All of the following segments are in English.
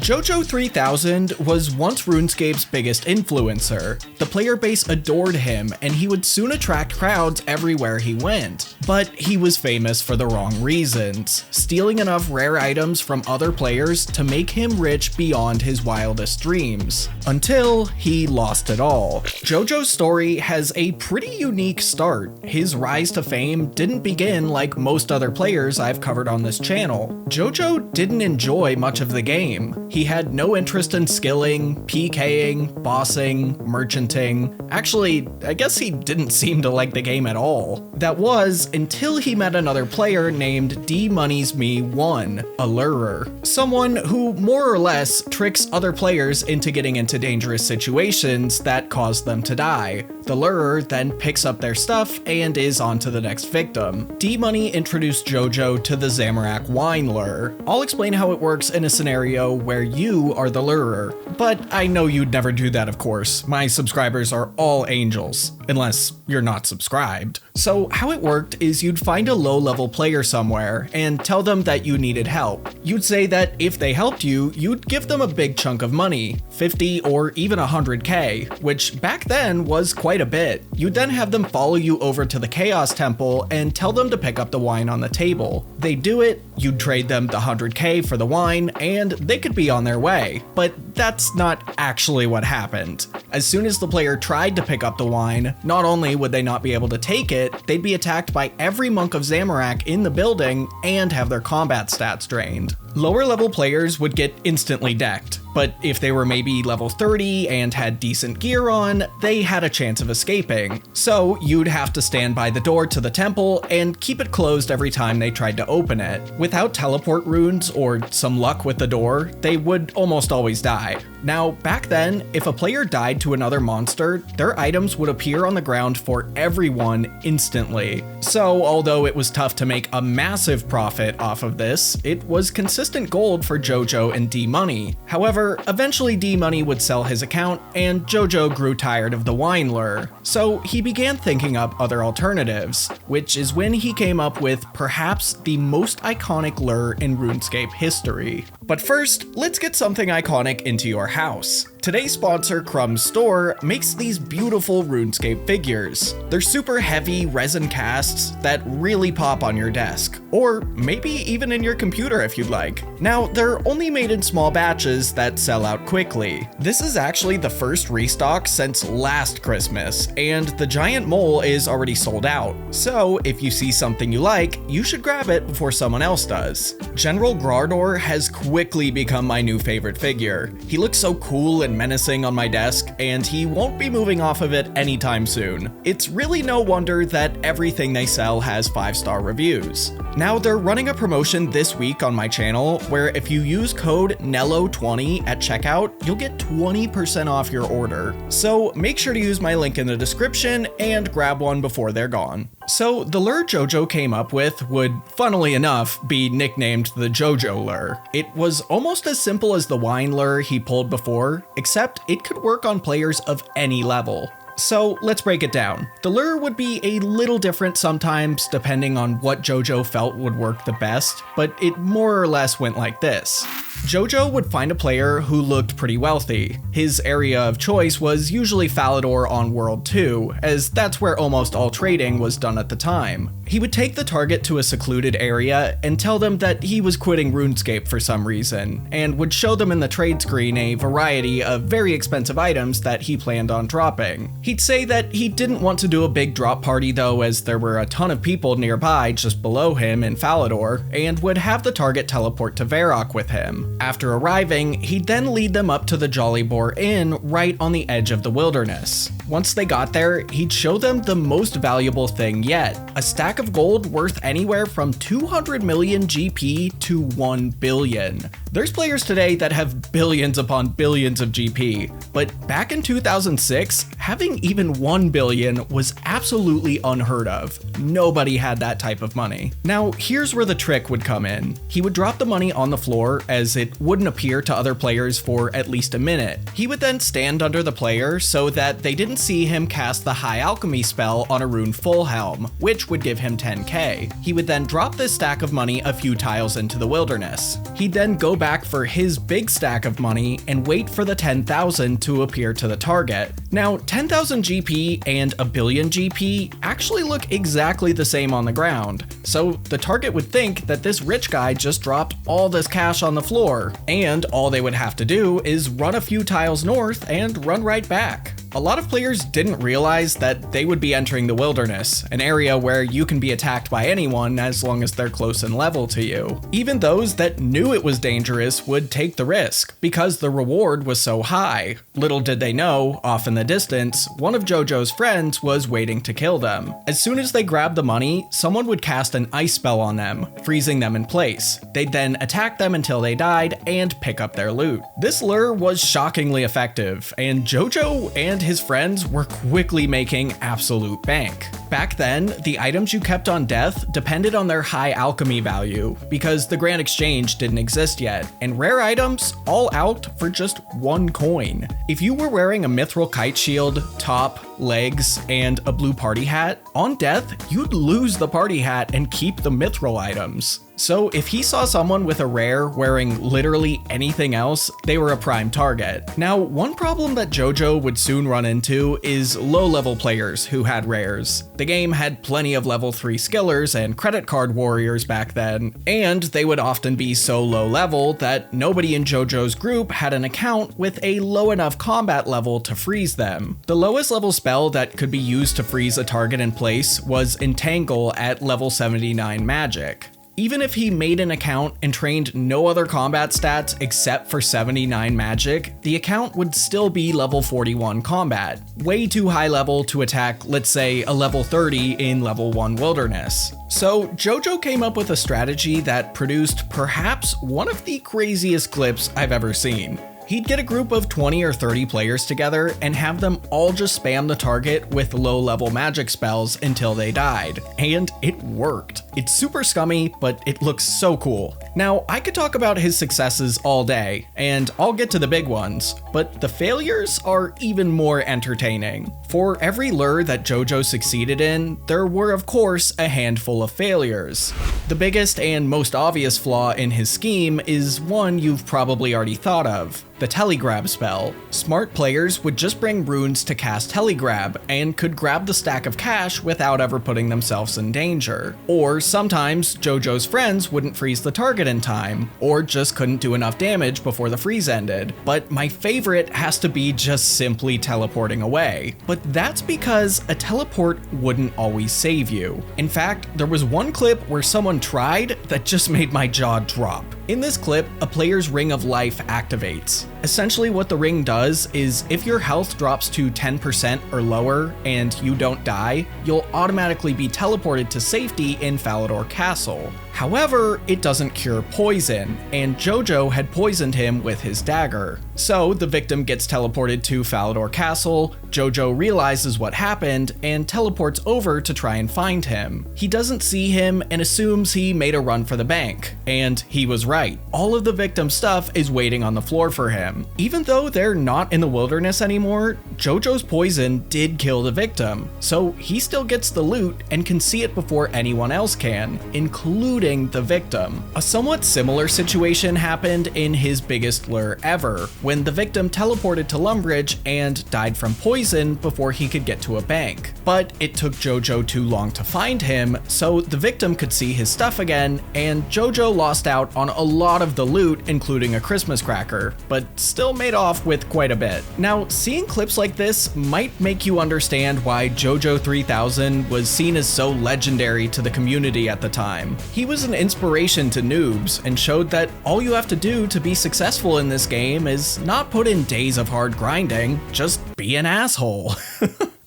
Jojo3000 was once RuneScape's biggest influencer. The player base adored him, and he would soon attract crowds everywhere he went. But he was famous for the wrong reasons, stealing enough rare items from other players to make him rich beyond his wildest dreams. Until he lost it all. Jojo's story has a pretty unique start. His rise to fame didn't begin like most other players I've covered on this channel. Jojo didn't enjoy much of the game. He had no interest in skilling, PKing, bossing, merchanting. Actually, I guess he didn't seem to like the game at all. That was until he met another player named D-Money's-Me-1, a lurer. Someone who more or less tricks other players into getting into dangerous situations that cause them to die. The lurer then picks up their stuff and is on to the next victim. D-Money introduced Jojo to the Zamorak wine lure. I'll explain how it works in a scenario where you are the lurer, but I know you'd never do that, of course. My subscribers are all angels, unless you're not subscribed. So how it worked is you'd find a low-level player somewhere and tell them that you needed help. You'd say that if they helped you, you'd give them a big chunk of money, 50 or even 100k, which back then was quite a bit. You'd then have them follow you over to the Chaos Temple and tell them to pick up the wine on the table. They'd do it, you'd trade them the 100k for the wine, and they could be on their way. But that's not actually what happened. As soon as the player tried to pick up the wine, not only would they not be able to take it, they'd be attacked by every monk of Zamorak in the building and have their combat stats drained. Lower level players would get instantly decked, but if they were maybe level 30 and had decent gear on, they had a chance of escaping. So you'd have to stand by the door to the temple and keep it closed every time they tried to open it. Without teleport runes or some luck with the door, they would almost always die. Now, back then, if a player died to another monster, their items would appear on the ground for everyone instantly. So, although it was tough to make a massive profit off of this, it was consistent gold for Jojo and D-Money. However, eventually D-Money would sell his account, and Jojo grew tired of the wine lure. So he began thinking up other alternatives, which is when he came up with perhaps the most iconic lure in RuneScape history. But first, let's get something iconic into your house. Today's sponsor, Crumb's Store, makes these beautiful RuneScape figures. They're super heavy resin casts that really pop on your desk, or maybe even in your computer if you'd like. Now, they're only made in small batches that sell out quickly. This is actually the first restock since last Christmas, and the giant mole is already sold out. So if you see something you like, you should grab it before someone else does. General Grardor has quickly become my new favorite figure. He looks so cool and menacing on my desk, and he won't be moving off of it anytime soon. It's really no wonder that everything they sell has 5-star reviews. Now, they're running a promotion this week on my channel where if you use code NELLO20 at checkout, you'll get 20% off your order. So make sure to use my link in the description and grab one before they're gone. So the lure Jojo came up with would, funnily enough, be nicknamed the Jojo lure. It was almost as simple as the wine lure he pulled before, except it could work on players of any level. So let's break it down. The lure would be a little different sometimes depending on what Jojo felt would work the best, but it more or less went like this. Jojo would find a player who looked pretty wealthy. His area of choice was usually Falador on World 2, as that's where almost all trading was done at the time. He would take the target to a secluded area and tell them that he was quitting RuneScape for some reason, and would show them in the trade screen a variety of very expensive items that he planned on dropping. He'd say that he didn't want to do a big drop party though, as there were a ton of people nearby just below him in Falador, and would have the target teleport to Varrock with him. After arriving, he'd then lead them up to the Jolly Boar Inn right on the edge of the wilderness. Once they got there, he'd show them the most valuable thing yet, a stack of gold worth anywhere from 200 million GP to 1 billion. There's players today that have billions upon billions of GP, but back in 2006, having even 1 billion was absolutely unheard of. Nobody had that type of money. Now, here's where the trick would come in. He would drop the money on the floor as it wouldn't appear to other players for at least a minute. He would then stand under the player so that they didn't see him cast the High Alchemy spell on a rune Full Helm, which would give him 10k. He would then drop this stack of money a few tiles into the wilderness. He'd then go back for his big stack of money and wait for the 10,000 to appear to the target. Now, 10,000 GP and a billion GP actually look exactly the same on the ground, so the target would think that this rich guy just dropped all this cash on the floor, and all they would have to do is run a few tiles north and run right back. A lot of players didn't realize that they would be entering the wilderness, an area where you can be attacked by anyone as long as they're close in level to you. Even those that knew it was dangerous would take the risk, because the reward was so high. Little did they know, off in the distance, one of Jojo's friends was waiting to kill them. As soon as they grabbed the money, someone would cast an ice spell on them, freezing them in place. They'd then attack them until they died and pick up their loot. This lure was shockingly effective, and Jojo and his friends were quickly making absolute bank. Back then, the items you kept on death depended on their high alchemy value, because the Grand Exchange didn't exist yet, and rare items all out for just 1 coin. If you were wearing a mithril kite shield, top, legs, and a blue party hat, on death, you'd lose the party hat and keep the mithril items. So if he saw someone with a rare wearing literally anything else, they were a prime target. Now, one problem that Jojo would soon run into is low-level players who had rares. The game had plenty of level 3 skillers and credit card warriors back then, and they would often be so low level that nobody in Jojo's group had an account with a low enough combat level to freeze them. The lowest level spell that could be used to freeze a target in place was Entangle at level 79 magic. Even if he made an account and trained no other combat stats except for 79 magic, the account would still be level 41 combat, way too high level to attack, let's say, a level 30 in level 1 wilderness. So Jojo came up with a strategy that produced perhaps one of the craziest clips I've ever seen. He'd get a group of 20 or 30 players together and have them all just spam the target with low-level magic spells until they died. And it worked. It's super scummy, but it looks so cool. Now, I could talk about his successes all day, and I'll get to the big ones, but the failures are even more entertaining. For every lure that Jojo succeeded in, there were of course a handful of failures. The biggest and most obvious flaw in his scheme is one you've probably already thought of: the telegrab spell. Smart players would just bring runes to cast telegrab and could grab the stack of cash without ever putting themselves in danger. Or sometimes Jojo's friends wouldn't freeze the target in time, or just couldn't do enough damage before the freeze ended. But my favorite has to be just simply teleporting away. But that's because a teleport wouldn't always save you. In fact, there was one clip where someone tried that just made my jaw drop. In this clip, a player's Ring of Life activates. Essentially what the ring does is if your health drops to 10% or lower and you don't die, you'll automatically be teleported to safety in Falador Castle. However, it doesn't cure poison, and Jojo had poisoned him with his dagger. So the victim gets teleported to Falador Castle, Jojo realizes what happened, and teleports over to try and find him. He doesn't see him and assumes he made a run for the bank. And he was right. All of the victim's stuff is waiting on the floor for him. Even though they're not in the wilderness anymore, Jojo's poison did kill the victim, so he still gets the loot and can see it before anyone else can, including the victim. A somewhat similar situation happened in his biggest lure ever, when the victim teleported to Lumbridge and died from poison before he could get to a bank. But it took Jojo too long to find him, so the victim could see his stuff again, and Jojo lost out on a lot of the loot, including a Christmas cracker, but still made off with quite a bit. Now, seeing clips like this might make you understand why Jojo3000 was seen as so legendary to the community at the time. He was an inspiration to noobs and showed that all you have to do to be successful in this game is not put in days of hard grinding, just be an asshole.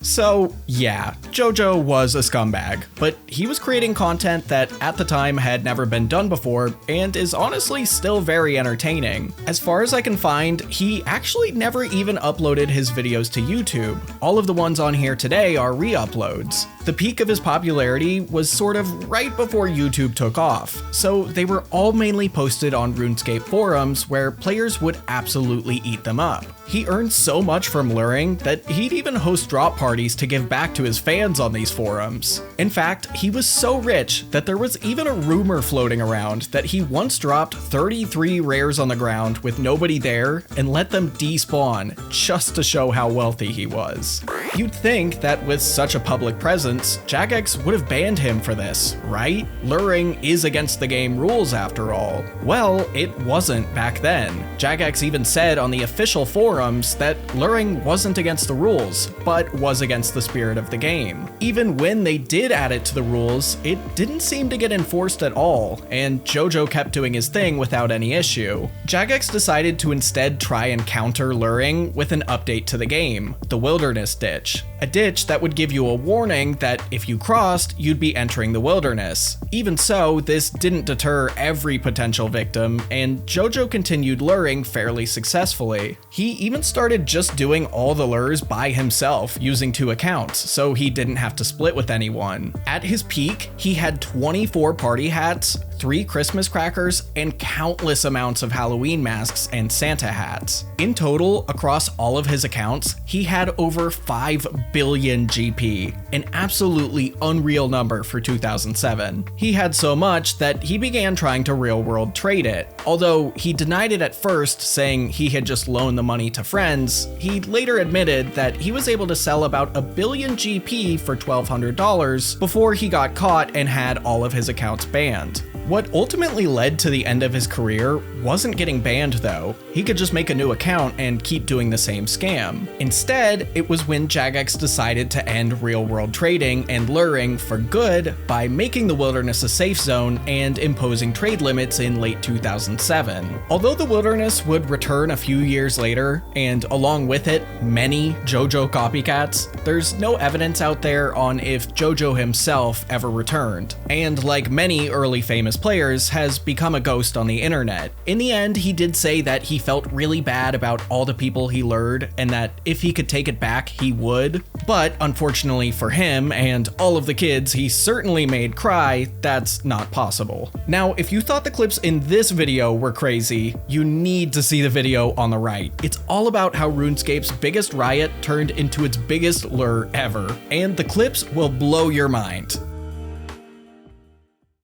So yeah, Jojo was a scumbag, but he was creating content that at the time had never been done before and is honestly still very entertaining. As far as I can find, he actually never even uploaded his videos to YouTube. All of the ones on here today are re-uploads. The The peak of his popularity was sort of right before YouTube took off, so they were all mainly posted on RuneScape forums where players would absolutely eat them up. He earned so much from luring that he'd even host drop parties to give back to his fans on these forums. In fact, he was so rich that there was even a rumor floating around that he once dropped 33 rares on the ground with nobody there and let them despawn just to show how wealthy he was. You'd think that with such a public presence, Jagex would have banned him for this, right? Luring is against the game rules after all. Well, it wasn't back then. Jagex even said on the official forums that luring wasn't against the rules, but was against the spirit of the game. Even when they did add it to the rules, it didn't seem to get enforced at all, and Jojo kept doing his thing without any issue. Jagex decided to instead try and counter luring with an update to the game, the Wilderness Ditch. A ditch that would give you a warning that if you crossed, you'd be entering the wilderness. Even so, this didn't deter every potential victim, and Jojo continued luring fairly successfully. He even started just doing all the lures by himself using 2 accounts, so he didn't have to split with anyone. At his peak, he had 24 party hats, 3 Christmas crackers, and countless amounts of Halloween masks and Santa hats. In total, across all of his accounts, he had over 5 billion GP, an absolutely unreal number for 2007. He had so much that he began trying to real-world trade it. Although he denied it at first, saying he had just loaned the money to friends, he later admitted that he was able to sell about 1 billion GP for $1,200 before he got caught and had all of his accounts banned. What ultimately led to the end of his career wasn't getting banned though. He could just make a new account and keep doing the same scam. Instead, it was when Jagex decided to end real-world trading and luring for good by making the wilderness a safe zone and imposing trade limits in late 2007. Although the wilderness would return a few years later, and along with it, many Jojo copycats, there's no evidence out there on if Jojo himself ever returned, and like many early famous players, has become a ghost on the internet. In the end, he did say that he felt really bad about all the people he lured and that if he could take it back, he would. But unfortunately for him and all of the kids he certainly made cry, that's not possible. Now, if you thought the clips in this video were crazy, you need to see the video on the right. It's all about how RuneScape's biggest riot turned into its biggest lure ever, and the clips will blow your mind.